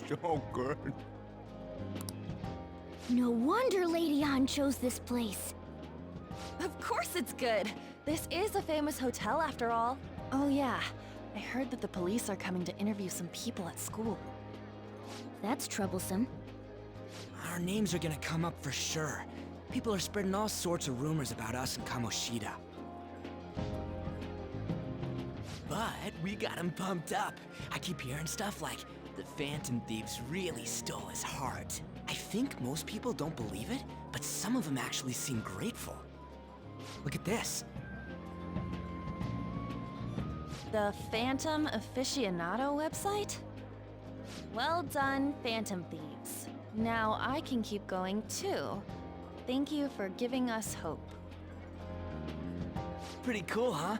So good. No wonder Lady An chose this place. Of course it's good. This is a famous hotel after all. Oh yeah, I heard that the police are coming to interview some people at school. That's troublesome. Our names are gonna come up for sure. People are spreading all sorts of rumors about us and Kamoshida. But we got him pumped up. I keep hearing stuff like, the Phantom Thieves really stole his heart. I think most people don't believe it, but some of them actually seem grateful. Look at this. The Phantom Aficionado website? Well done, Phantom Thieves. Now I can keep going too. Thank you for giving us hope. Pretty cool, huh?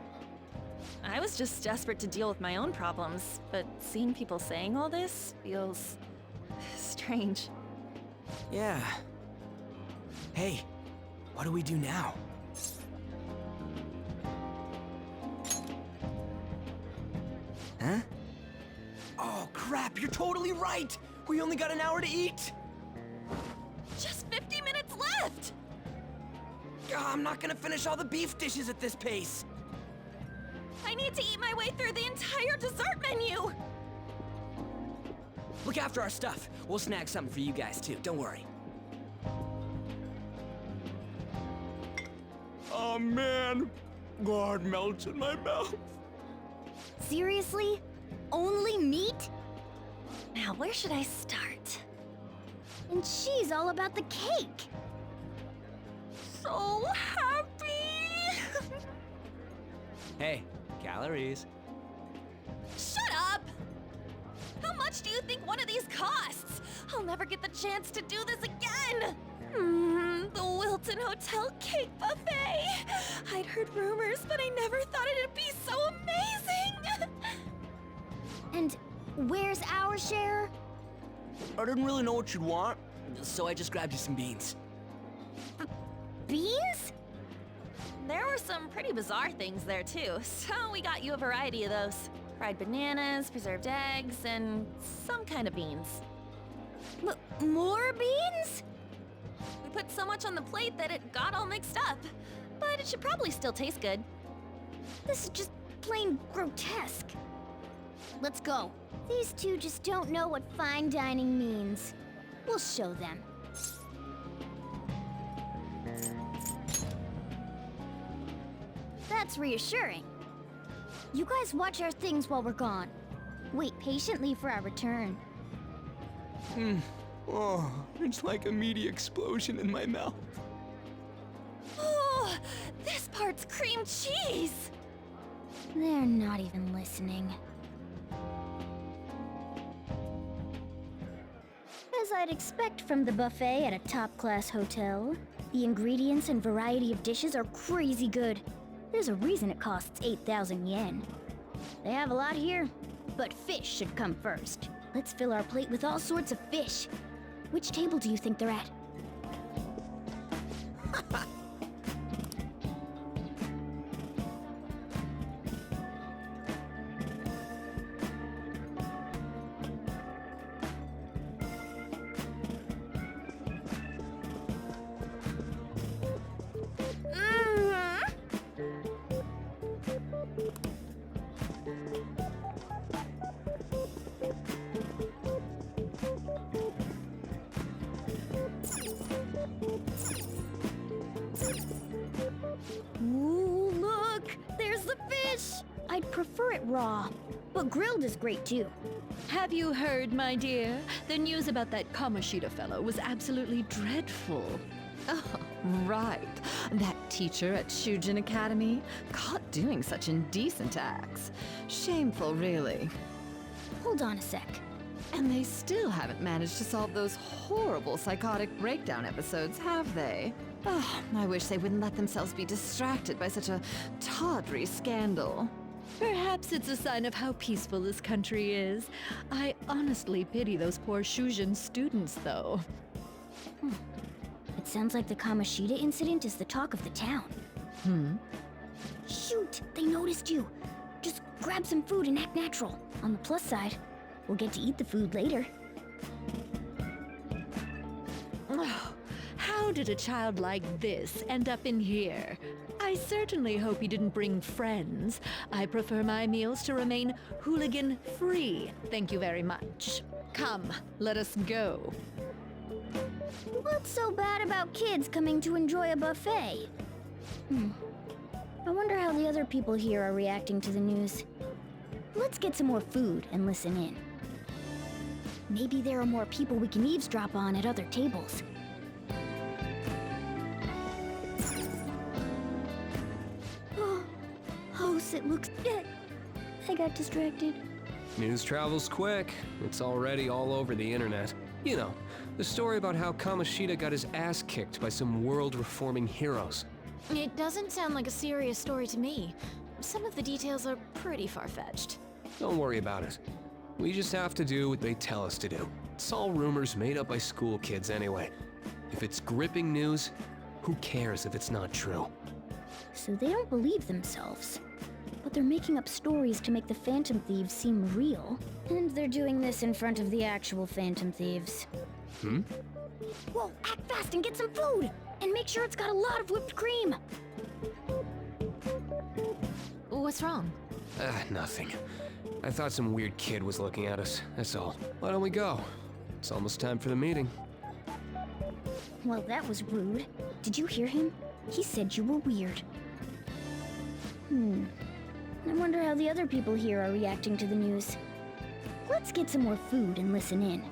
I was just desperate to deal with my own problems, but seeing people saying all this feels strange. Yeah. Hey, what do we do now? Huh? Oh crap, you're totally right! We only got an hour to eat! Just 50 minutes left! I'm not gonna finish all the beef dishes at this pace! I need to eat my way through the entire dessert menu! Look after our stuff. We'll snag something for you guys too, don't worry. Oh man, God melts in my mouth. Seriously? Only meat? Now, where should I start? And she's all about the cake. So happy! Hey, calories. Shut up! How much do you think one of these costs? I'll never get the chance to do this again! The Wilton Hotel Cake Buffet! I'd heard rumors, but I never thought it'd be so amazing! And where's our share? I didn't really know what you'd want, so I just grabbed you some beans. Beans? There were some pretty bizarre things there too, so we got you a variety of those. Fried bananas, preserved eggs, and some kind of beans. More beans? We put so much on the plate that it got all mixed up. But it should probably still taste good. This is just plain grotesque. Let's go. These two just don't know what fine dining means. We'll show them. That's reassuring. You guys watch our things while we're gone. Wait patiently for our return. Oh, it's like a meaty explosion in my mouth. Oh, this part's cream cheese! They're not even listening. As I'd expect from the buffet at a top-class hotel, the ingredients and variety of dishes are crazy good. There's a reason it costs 8,000 yen. They have a lot here, but fish should come first. Let's fill our plate with all sorts of fish. Which table do you think they're at? Ooh, look! There's the fish! I'd prefer it raw, but grilled is great too. Have you heard, my dear? The news about that Kamoshida fellow was absolutely dreadful. Oh, right. That teacher at Shujin Academy, caught doing such indecent acts. Shameful, really. Hold on a sec. And they still haven't managed to solve those horrible psychotic breakdown episodes, have they? Oh, I wish they wouldn't let themselves be distracted by such a tawdry scandal. Perhaps it's a sign of how peaceful this country is. I honestly pity those poor Shujin students, though. It sounds like the Kamoshida incident is the talk of the town. Shoot! They noticed you! Just grab some food and act natural. On the plus side, We'll get to eat the food later. Oh, how did a child like this end up in here? I certainly hope you didn't bring friends. I prefer my meals to remain hooligan-free. Thank you very much. Come, let us go. What's so bad about kids coming to enjoy a buffet? I wonder how the other people here are reacting to the news. Let's get some more food and listen in. Maybe there are more people we can eavesdrop on at other tables. Oh, house, it looks... I got distracted. News travels quick. It's already all over the internet. You know, the story about how Kamoshida got his ass kicked by some world-reforming heroes. It doesn't sound like a serious story to me. Some of the details are pretty far-fetched. Don't worry about it. We just have to do what they tell us to do. It's all rumors made up by school kids anyway. If it's gripping news, who cares if it's not true? So they don't believe themselves. But they're making up stories to make the Phantom Thieves seem real. And they're doing this in front of the actual Phantom Thieves. Whoa, act fast and get some food! And make sure it's got a lot of whipped cream! What's wrong? Nothing. I thought some weird kid was looking at us, that's all. Why don't we go? It's almost time for the meeting. Well, that was rude. Did you hear him? He said you were weird. I wonder how the other people here are reacting to the news. Let's get some more food and listen in.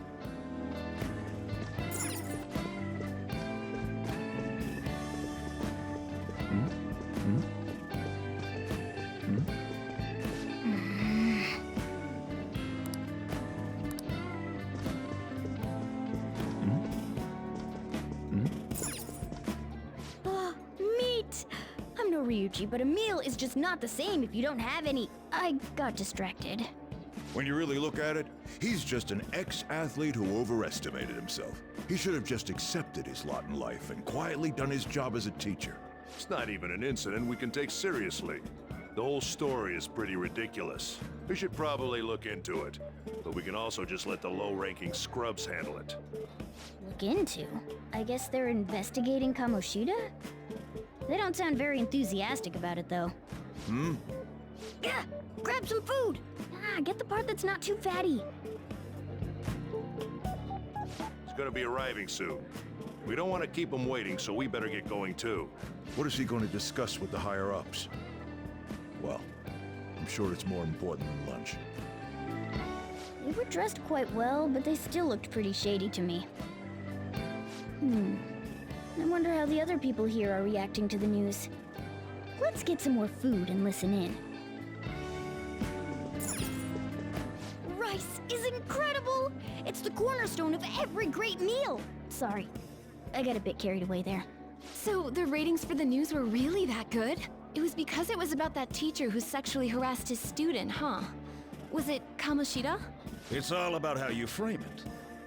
Meat! I'm no Ryuji, but a meal is just not the same if you don't have any. I got distracted. When you really look at it, he's just an ex-athlete who overestimated himself. He should have just accepted his lot in life and quietly done his job as a teacher. It's not even an incident we can take seriously. The whole story is pretty ridiculous. We should probably look into it, but we can also just let the low-ranking scrubs handle it. Look into? I guess they're investigating Kamoshida? They don't sound very enthusiastic about it, though. Yeah, grab some food! Get the part that's not too fatty. He's gonna be arriving soon. We don't want to keep him waiting, so we better get going too. What is he going to discuss with the higher-ups? Well, I'm sure it's more important than lunch. They were dressed quite well, but they still looked pretty shady to me. I wonder how the other people here are reacting to the news. Let's get some more food and listen in. Rice is incredible! It's the cornerstone of every great meal! Sorry, I got a bit carried away there. So the ratings for the news were really that good? It was because it was about that teacher who sexually harassed his student, huh? Was it Kamoshida? It's all about how you frame it.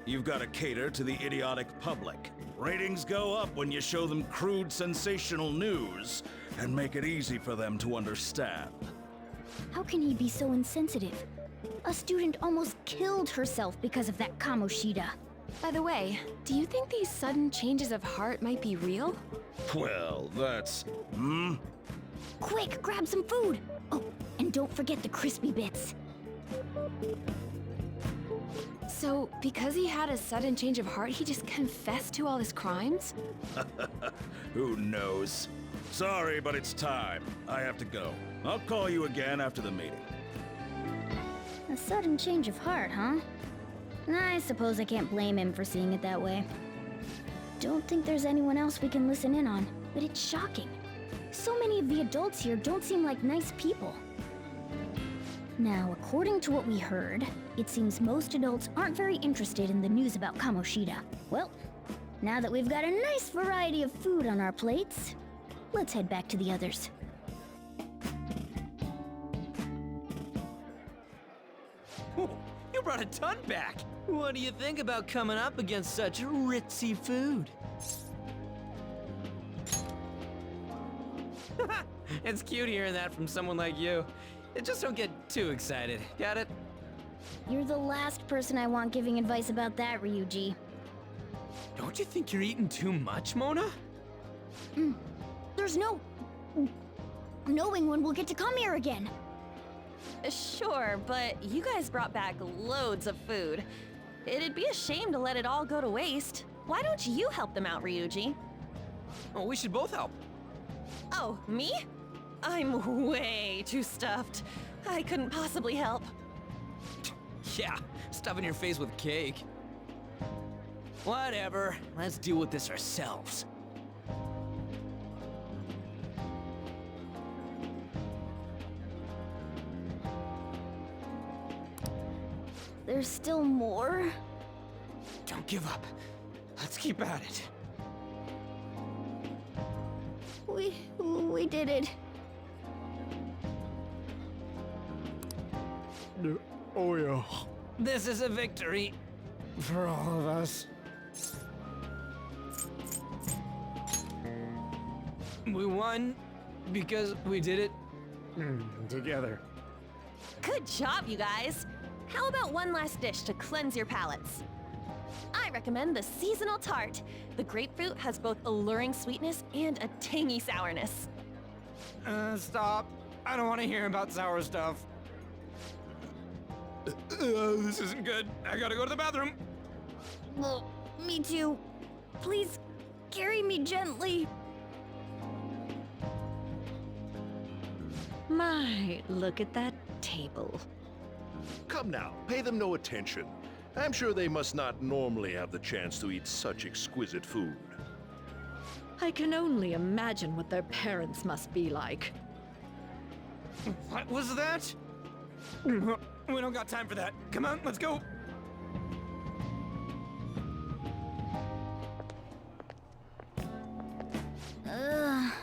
You've got to cater to the idiotic public. Ratings go up when you show them crude, sensational news and make it easy for them to understand. How can he be so insensitive? A student almost killed herself because of that Kamoshida. By the way, do you think these sudden changes of heart might be real? Well, that's... Quick, grab some food! Oh, and don't forget the crispy bits. So, because he had a sudden change of heart, he just confessed to all his crimes? Who knows? Sorry, but it's time. I have to go. I'll call you again after the meeting. A sudden change of heart, huh? I suppose I can't blame him for seeing it that way. Don't think there's anyone else we can listen in on, but it's shocking. So many of the adults here don't seem like nice people. Now, according to what we heard, it seems most adults aren't very interested in the news about Kamoshida. Well, now that we've got a nice variety of food on our plates, let's head back to the others. You brought a ton back! What do you think about coming up against such ritzy food? It's cute hearing that from someone like you. Just don't get too excited, got it? You're the last person I want giving advice about that, Ryuji. Don't you think you're eating too much, Mona? There's no knowing when we'll get to come here again. Sure, but you guys brought back loads of food. It'd be a shame to let it all go to waste. Why don't you help them out, Ryuji? Oh, we should both help. Oh, me? I'm way too stuffed. I couldn't possibly help. Yeah, stuffing your face with cake. Whatever, let's deal with this ourselves. There's still more? Don't give up. Let's keep at it. We did it. Oh, yeah. This is a victory for all of us. We won because we did it together. Good job, you guys. How about one last dish to cleanse your palates? I recommend the seasonal tart. The grapefruit has both alluring sweetness and a tangy sourness. Stop. I don't want to hear about sour stuff. This isn't good. I gotta go to the bathroom. Well, me too. Please, carry me gently. My, look at that table. Come now, pay them no attention. I'm sure they must not normally have the chance to eat such exquisite food. I can only imagine what their parents must be like. What was that? We don't got time for that. Come on, let's go.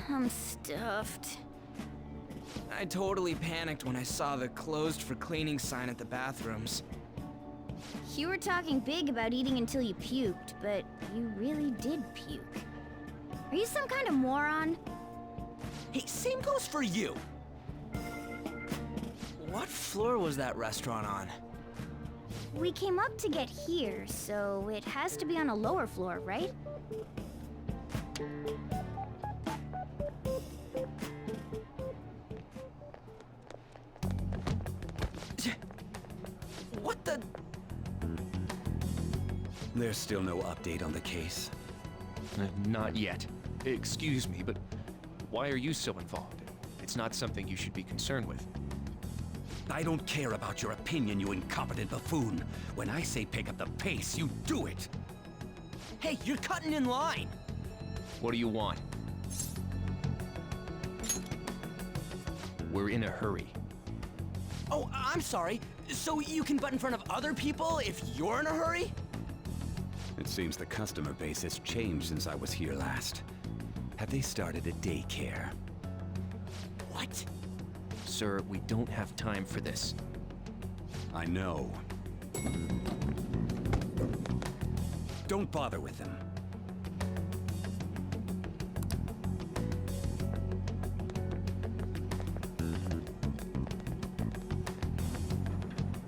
I'm stuffed. I totally panicked when I saw the closed for cleaning sign at the bathrooms. You were talking big about eating until you puked, but you really did puke. Are you some kind of moron? Hey, same goes for you. What floor was that restaurant on? We came up to get here, so it has to be on a lower floor, right? What the? There's still no update on the case. Not yet. Excuse me, but why are you so involved? It's not something you should be concerned with. I don't care about your opinion, you incompetent buffoon. When I say pick up the pace, you do it. Hey, you're cutting in line. What do you want? We're in a hurry. Oh, I'm sorry. So you can butt in front of other people if you're in a hurry? It seems the customer base has changed since I was here last. Have they started a daycare? What? Sir, we don't have time for this. I know. Don't bother with them.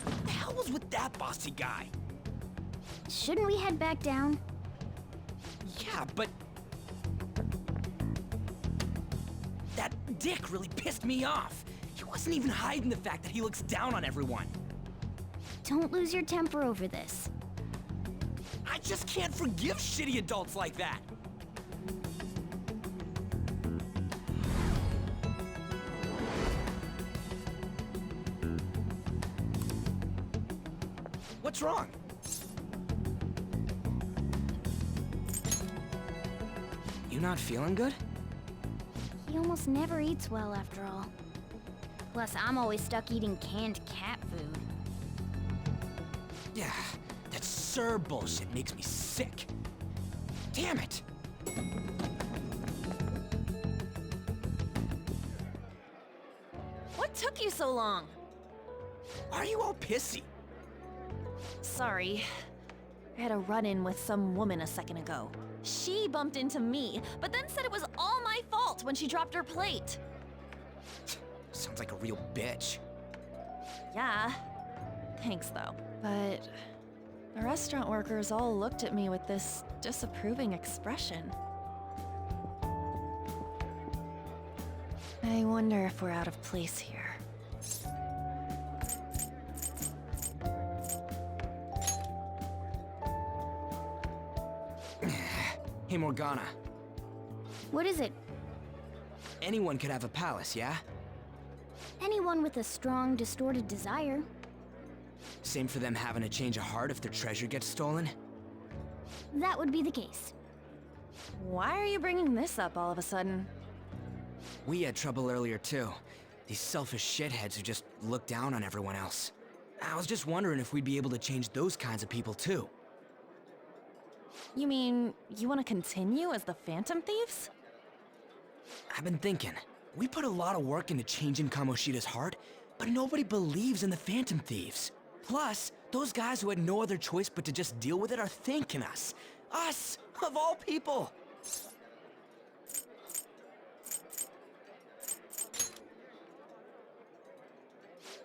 What the hell was with that bossy guy? Shouldn't we head back down? Yeah, but... that dick really pissed me off. He wasn't even hiding the fact that he looks down on everyone. Don't lose your temper over this. I just can't forgive shitty adults like that. What's wrong? You not feeling good? He almost never eats well after all. Plus, I'm always stuck eating canned cat food. Yeah, that Sir bullshit makes me sick. Damn it! What took you so long? Why are you all pissy? Sorry. I had a run-in with some woman a second ago. She bumped into me, but then said it was all my fault when she dropped her plate. Sounds like a real bitch. Yeah. Thanks, though. But the restaurant workers all looked at me with this disapproving expression. I wonder if we're out of place here. Hey, Morgana. What is it? Anyone could have a palace, yeah? Anyone with a strong, distorted desire. Same for them having a change of heart if their treasure gets stolen? That would be the case. Why are you bringing this up all of a sudden? We had trouble earlier, too. These selfish shitheads who just look down on everyone else. I was just wondering if we'd be able to change those kinds of people, too. You mean, you want to continue as the Phantom Thieves? I've been thinking. We put a lot of work into changing Kamoshida's heart, but nobody believes in the Phantom Thieves. Plus, those guys who had no other choice but to just deal with it are thanking us. Us, of all people!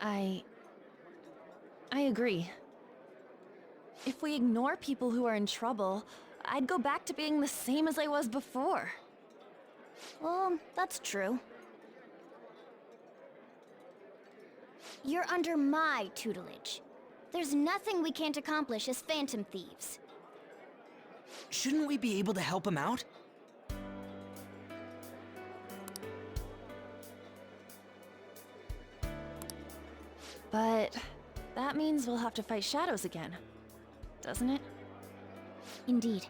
I agree. If we ignore people who are in trouble, I'd go back to being the same as I was before. Well, that's true. You're under my tutelage. There's nothing we can't accomplish as Phantom Thieves. Shouldn't we be able to help him out? But that means we'll have to fight shadows again, doesn't it? Indeed.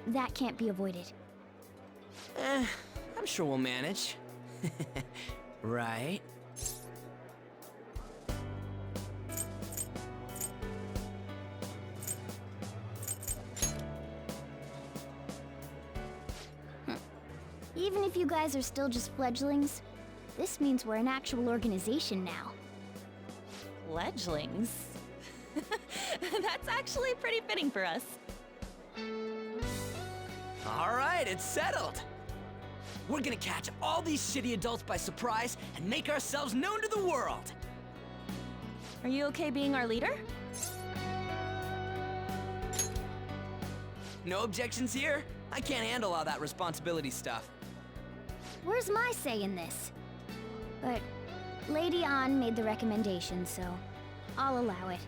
That can't be avoided. I'm sure we'll manage. Right? Even if you guys are still just fledglings, this means we're an actual organization now. Fledglings? That's actually pretty fitting for us. All right, it's settled. We're gonna catch all these shitty adults by surprise and make ourselves known to the world. Are you okay being our leader? No objections here? I can't handle all that responsibility stuff. Where's my say in this? But Lady An made the recommendation, so I'll allow it.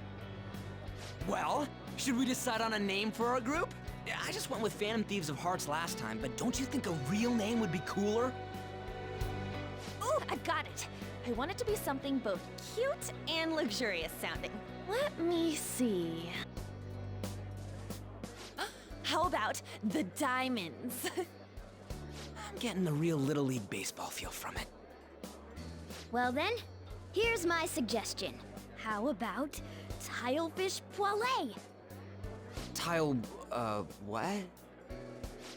Well, should we decide on a name for our group? I just went with Phantom Thieves of Hearts last time, but don't you think a real name would be cooler? Ooh, I've got it. I want it to be something both cute and luxurious sounding. Let me see. How about the Diamonds? I'm getting the real Little League Baseball feel from it. Well then, here's my suggestion. How about Tilefish Poêlée? What?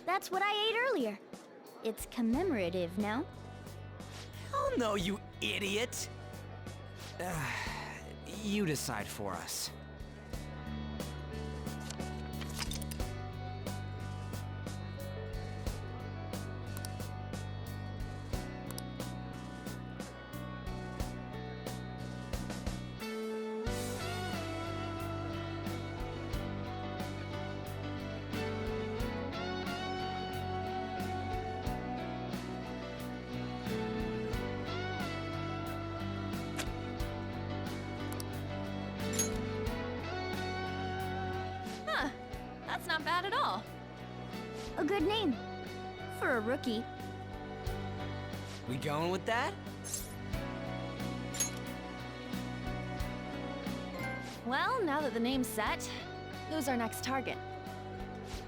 That's what I ate earlier. It's commemorative, no? Hell no, you idiot! You decide for us. Huh, that's not bad at all. A good name. For a rookie. We going with that? Well, now that the name's set, who's our next target?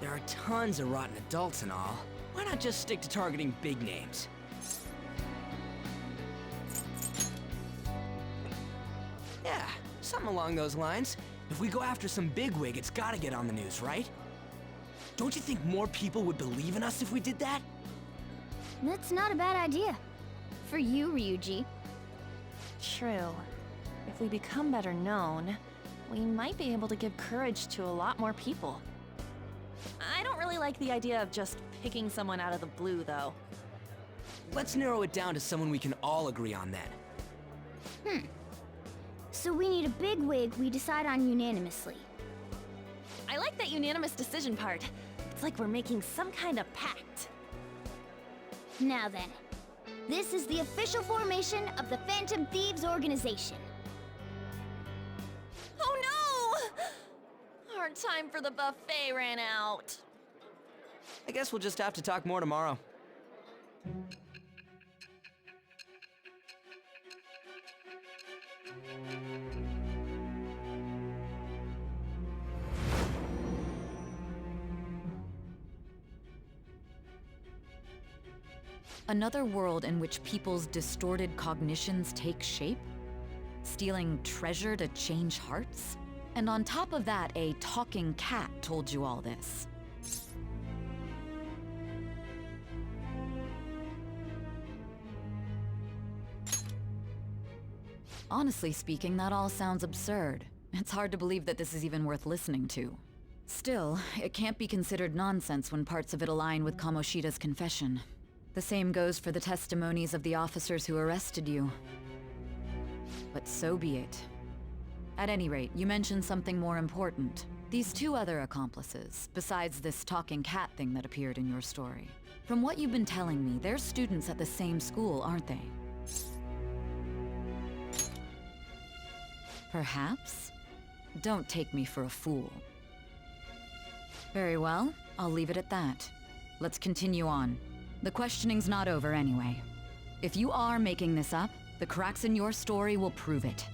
There are tons of rotten adults and all. Why not just stick to targeting big names? Yeah, something along those lines. If we go after some bigwig, it's gotta get on the news, right? Don't you think more people would believe in us if we did that? That's not a bad idea. For you, Ryuji. True. If we become better known, we might be able to give courage to a lot more people. I don't really like the idea of just picking someone out of the blue, though. Let's narrow it down to someone we can all agree on then. So So we need a bigwig we decide on unanimously. I like that unanimous decision part. It's like we're making some kind of pact. Now then, this is the official formation of the Phantom Thieves organization. Oh no! Our time for the buffet ran out. I guess we'll just have to talk more tomorrow. Another world in which people's distorted cognitions take shape? Stealing treasure to change hearts? And on top of that, a talking cat told you all this. Honestly speaking, that all sounds absurd. It's hard to believe that this is even worth listening to. Still, it can't be considered nonsense when parts of it align with Kamoshida's confession. The same goes for the testimonies of the officers who arrested you. But so be it. At any rate, you mentioned something more important. These two other accomplices, besides this talking cat thing that appeared in your story. From what you've been telling me, they're students at the same school, aren't they? Perhaps? Don't take me for a fool. Very well, I'll leave it at that. Let's continue on. The questioning's not over anyway. If you are making this up, the cracks in your story will prove it.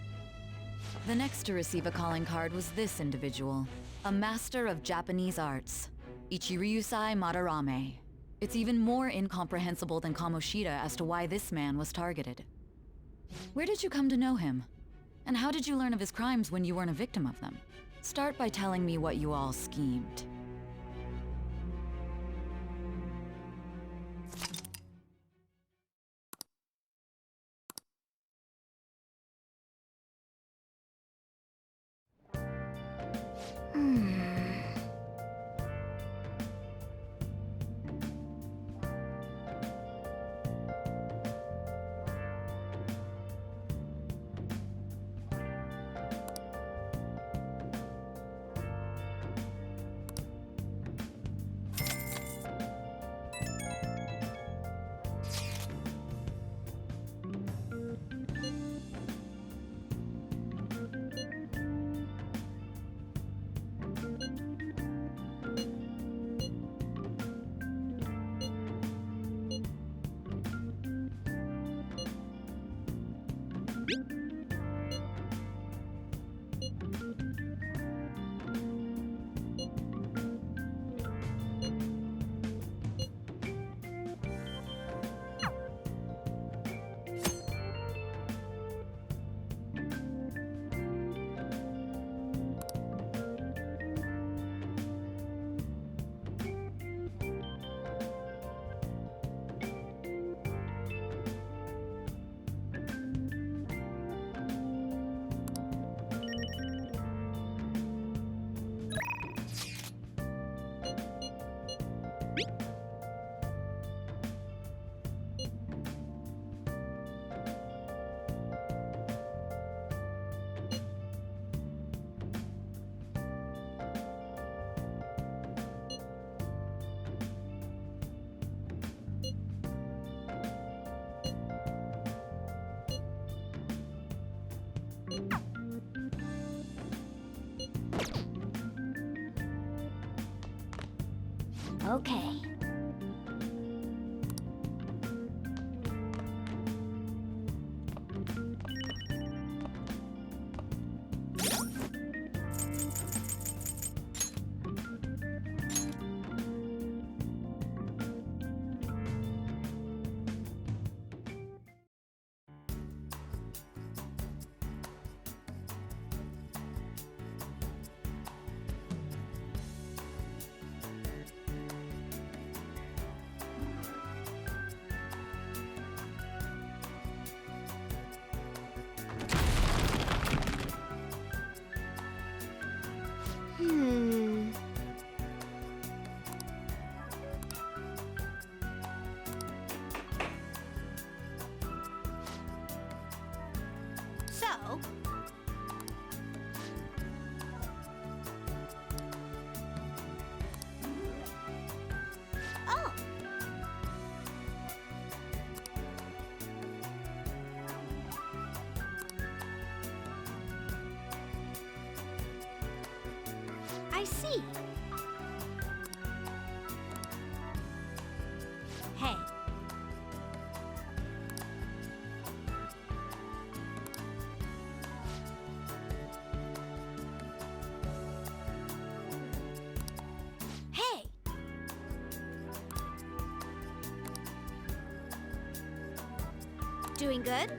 The next to receive a calling card was this individual, a master of Japanese arts, Ichiryusai Madarame. It's even more incomprehensible than Kamoshida as to why this man was targeted. Where did you come to know him? And how did you learn of his crimes when you weren't a victim of them? Start by telling me what you all schemed. Okay. I see. Hey. Hey! Doing good?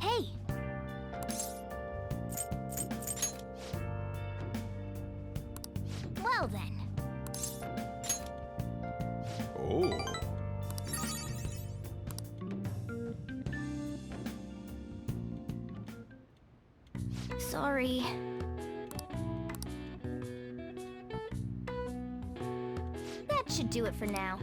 Hey! Well then. Oh. Sorry. That should do it for now.